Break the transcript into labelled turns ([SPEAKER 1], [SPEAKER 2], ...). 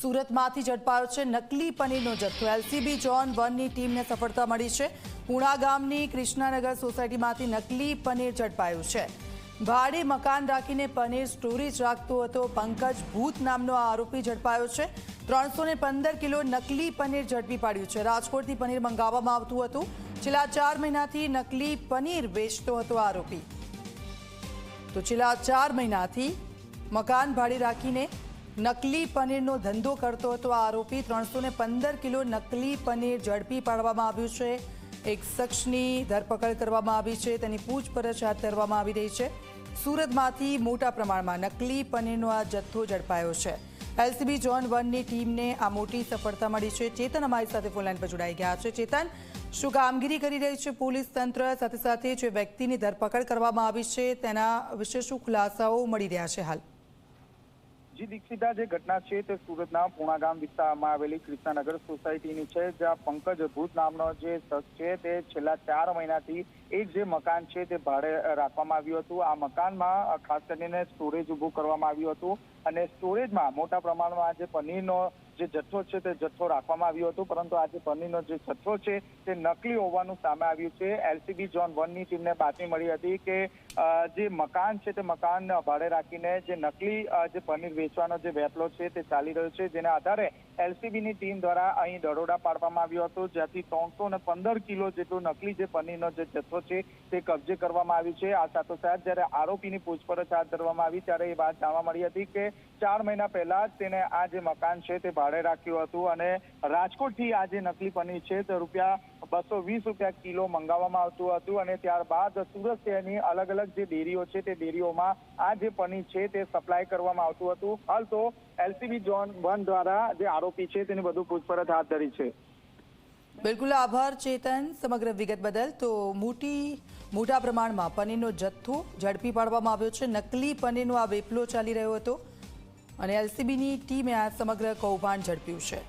[SPEAKER 1] સુરતમાંથી ઝડપાયો છે નકલી પનીરનો જથ્થો। એલસીબી ઝોન 1ની ટીમને સફળતા મળી છે। પુણા ગામની કૃષ્ણાનગર સોસાયટીમાંથી નકલી પનીર ઝડપાયું છે। ભાડે મકાન રાખીને પનીર સ્ટોરેજ રાખતો હતો પંકજ ભૂત નામનો આ આરોપી ઝડપાયો છે। 315 કિલો નકલી પનીર ઝડપી પાડ્યું છે। રાજકોટથી પનીર મંગાવવામાં આવતું હતું। છેલ્લા 4 મહિનાથી નકલી પનીર વેચતો હતો આરોપી। તો છેલ્લા 4 મહિનાથી મકાન ભાડે રાખીને નકલી પનીરનો ધંધો કરતો હતો આરોપી। 315 કિલો નકલી પનીર ઝડપી પાડવામાં આવ્યું છે। એક શખ્સની ધરપકડ કરવામાં આવી છે, તેની પૂછપરછ હાથ ધરવામાં આવી રહી છે। સુરતમાંથી મોટા પ્રમાણમાં નકલી પનીરનો આ જથ્થો ઝડપાયો છે। એલસીબી ઝોન 1ની ટીમને આ મોટી સફળતા મળી છે। ચેતન અમારી સાથે ફોનલાઈન પર જોડાઈ ગયા છે। ચેતન, શું કામગીરી કરી રહી છે પોલીસ તંત્ર, સાથે સાથે જે વ્યક્તિની ધરપકડ કરવામાં આવી છે તેના વિશે શું ખુલાસાઓ મળી રહ્યા છે હાલ?
[SPEAKER 2] જી દીક્ષિતા, જે ઘટના છે તે સુરતના પુણા ગામ વિસ્તારમાં આવેલી કૃષ્ણાનગર સોસાયટીની છે, જ્યાં પંકજ ભૂત નામનો જે શખ્સ છે તે છેલ્લા 4 મહિનાથી એક જે મકાન છે તે ભાડે રાખવામાં આવ્યું હતું। આ મકાનમાં ખાસ કરીને સ્ટોરેજ ઊભું કરવામાં આવ્યું હતું અને સ્ટોરેજમાં મોટા પ્રમાણમાં જે પનીરનો જે જથ્થો છે તે જથ્થો રાખવામાં આવ્યો હતો, પરંતુ આ જે પનીરનો જે જથ્થો છે તે નકલી હોવાનું સામે આવ્યું છે। એલસીબી ઝોન 1ની ટીમને બાતમી મળી હતી કે જે મકાન છે તે મકાન ભાડે રાખીને જે નકલી જે પનીર વેચવાનો જે વેપલો છે તે ચાલી રહ્યો છે, જેના આધારે એલસીબીની ટીમ દ્વારા અહીં દરોડા પાડવામાં આવ્યો હતો, જ્યાંથી 315 કિલો જેટલું નકલી જે પનીરનો જે જથ્થો છે તે કબજે કરવામાં આવ્યું છે। આ સાથોસાથ જ્યારે આરોપીની પૂછપરછ હાથ ધરવામાં આવી ત્યારે એ વાત જાણવા મળી હતી કે 4 મહિના પહેલા જ તેને આ જે મકાન છે તે ભાડે રાખ્યું હતું અને રાજકોટથી આ જે નકલી પનીર છે તે ₹220 કિલો મંગાવવામાં આવતું હતું અને ત્યારબાદ સુરત શહેરની અલગ અલગ જે ડેરીઓ છે તે ડેરીઓમાં આ જે પનીર છે તે સપ્લાય કરવામાં આવતું હતું। હાલ તો એલસીબી ઝોન 1 દ્વારા જે આરોપી છે તેની વધુ પૂછપરછ હાથ ધરી છે।
[SPEAKER 1] બિલકુલ આભાર ચેતન સમગ્ર વિગત બદલ। તો મોટા પ્રમાણમાં પનીરનો જથ્થો ઝડપી પાડવામાં આવ્યો છે। નકલી પનીરનો આ વેપલો ચાલી રહ્યો હતો અને એલસીબીની ટીમે આ સમગ્ર કૌભાંડ ઝડપ્યું છે।